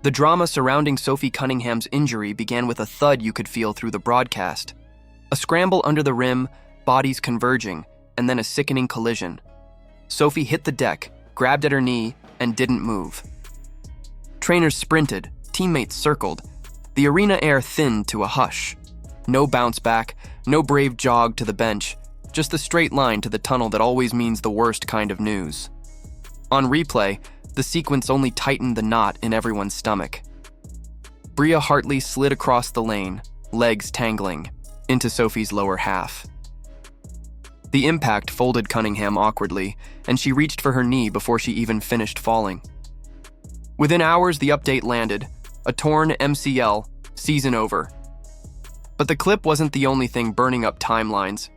The drama surrounding Sophie Cunningham's injury began with a thud you could feel through the broadcast. A scramble under the rim, bodies converging, and then a sickening collision. Sophie hit the deck, grabbed at her knee, and didn't move. Trainers sprinted, teammates circled. The arena air thinned to a hush. No bounce back, no brave jog to the bench, just the straight line to the tunnel that always means the worst kind of news. On replay, the sequence only tightened the knot in everyone's stomach. Bria Hartley slid across the lane, legs tangling, into Sophie's lower half. The impact folded Cunningham awkwardly, and she reached for her knee before she even finished falling. Within hours, the update landed: a torn MCL, season over. But the clip wasn't the only thing burning up timelines.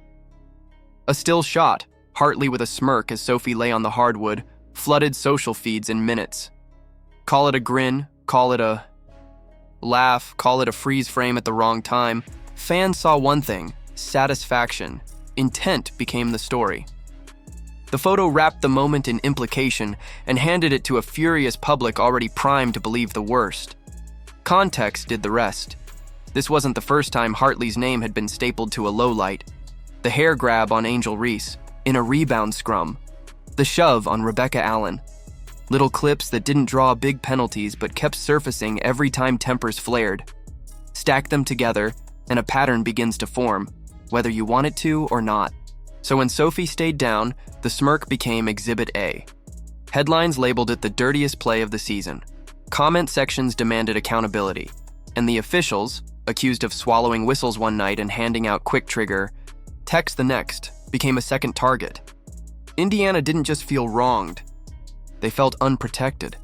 A still shot, Hartley with a smirk as Sophie lay on the hardwood, flooded social feeds in minutes. Call it a grin, call it a laugh, call it a freeze frame at the wrong time. Fans saw one thing: satisfaction. Intent became the story. The photo wrapped the moment in implication and handed it to a furious public already primed to believe the worst. Context did the rest. This wasn't the first time Hartley's name had been stapled to a lowlight. The hair grab on Angel Reese, in a rebound scrum. The shove on Rebecca Allen. Little clips that didn't draw big penalties but kept surfacing every time tempers flared. Stack them together, and a pattern begins to form, whether you want it to or not. So when Sophie stayed down, the smirk became Exhibit A. Headlines labeled it the dirtiest play of the season. Comment sections demanded accountability. And the officials, accused of swallowing whistles one night and handing out quick trigger text the next, became a second target. Indiana didn't just feel wronged. They felt unprotected.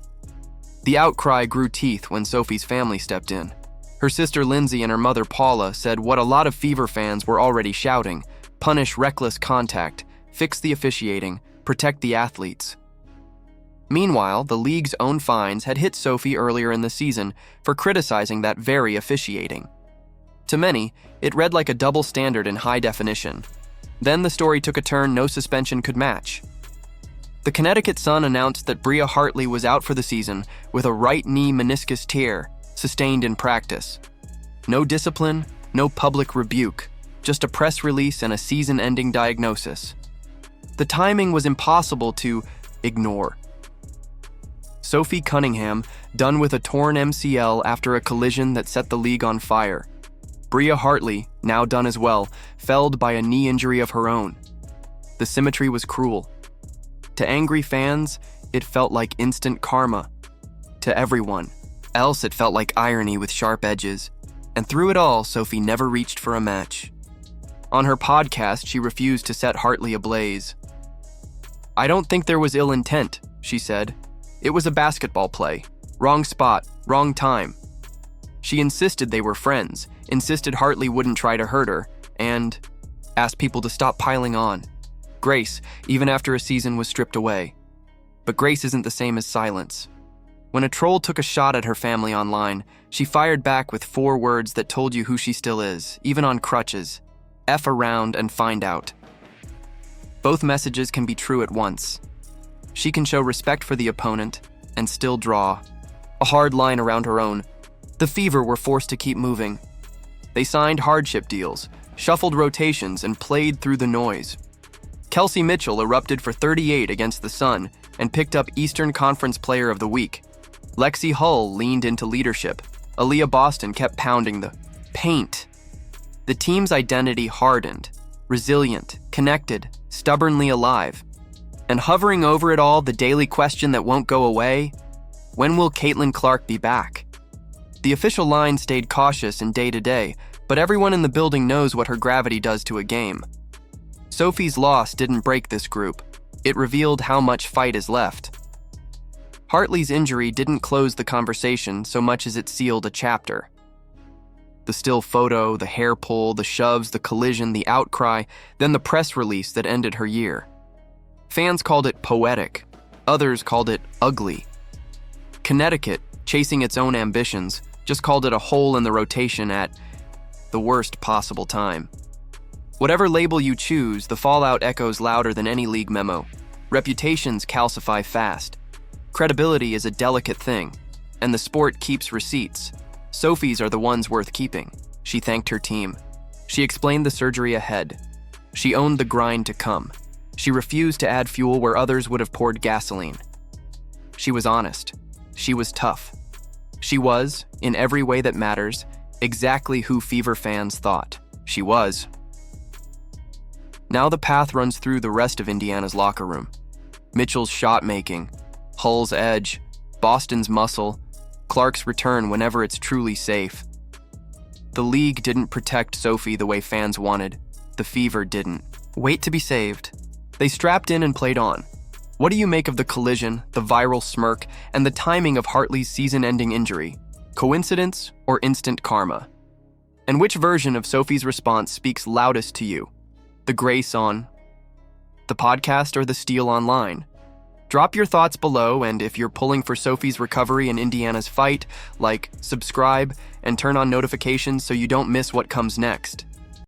The outcry grew teeth when Sophie's family stepped in. Her sister Lindsay and her mother Paula said what a lot of Fever fans were already shouting: punish reckless contact, fix the officiating, protect the athletes. Meanwhile, the league's own fines had hit Sophie earlier in the season for criticizing that very officiating. To many, it read like a double standard in high definition. Then the story took a turn no suspension could match. The Connecticut Sun announced that Bria Hartley was out for the season with a right knee meniscus tear, sustained in practice. No discipline, no public rebuke, just a press release and a season-ending diagnosis. The timing was impossible to ignore. Sophie Cunningham, done with a torn MCL after a collision that set the league on fire. Bria Hartley, now done as well, felled by a knee injury of her own. The symmetry was cruel. To angry fans, it felt like instant karma. To everyone else, it felt like irony with sharp edges. And through it all, Sophie never reached for a match. On her podcast, she refused to set Hartley ablaze. "I don't think there was ill intent," she said. "It was a basketball play. Wrong spot, wrong time." She insisted they were friends, insisted Hartley wouldn't try to hurt her, and asked people to stop piling on. Grace, even after a season was stripped away. But grace isn't the same as silence. When a troll took a shot at her family online, she fired back with 4 words that told you who she still is, even on crutches: F around and find out. Both messages can be true at once. She can show respect for the opponent and still draw a hard line around her own. The Fever were forced to keep moving. They signed hardship deals, shuffled rotations, and played through the noise. Kelsey Mitchell erupted for 38 against the Sun and picked up Eastern Conference Player of the Week. Lexi Hull leaned into leadership. Aaliyah Boston kept pounding the paint. The team's identity hardened, resilient, connected, stubbornly alive. And hovering over it all, the daily question that won't go away: when will Caitlin Clark be back? The official line stayed cautious and day to day, but everyone in the building knows what her gravity does to a game. Sophie's loss didn't break this group. It revealed how much fight is left. Hartley's injury didn't close the conversation so much as it sealed a chapter. The still photo, the hair pull, the shoves, the collision, the outcry, then the press release that ended her year. Fans called it poetic. Others called it ugly. Connecticut, chasing its own ambitions, just called it a hole in the rotation at the worst possible time. Whatever label you choose, the fallout echoes louder than any league memo. Reputations calcify fast. Credibility is a delicate thing, and the sport keeps receipts. Sophie's are the ones worth keeping. She thanked her team. She explained the surgery ahead. She owned the grind to come. She refused to add fuel where others would have poured gasoline. She was honest. She was tough. She was, in every way that matters, exactly who Fever fans thought she was. Now the path runs through the rest of Indiana's locker room. Mitchell's shot making, Hull's edge, Boston's muscle, Clark's return whenever it's truly safe. The league didn't protect Sophie the way fans wanted. The Fever didn't. Wait to be saved. They strapped in and played on. What do you make of the collision, the viral smirk, and the timing of Hartley's season-ending injury? Coincidence or instant karma? And which version of Sophie's response speaks loudest to you? The grace on the podcast or the steal online? Drop your thoughts below, and if you're pulling for Sophie's recovery and Indiana's fight, like, subscribe, and turn on notifications so you don't miss what comes next.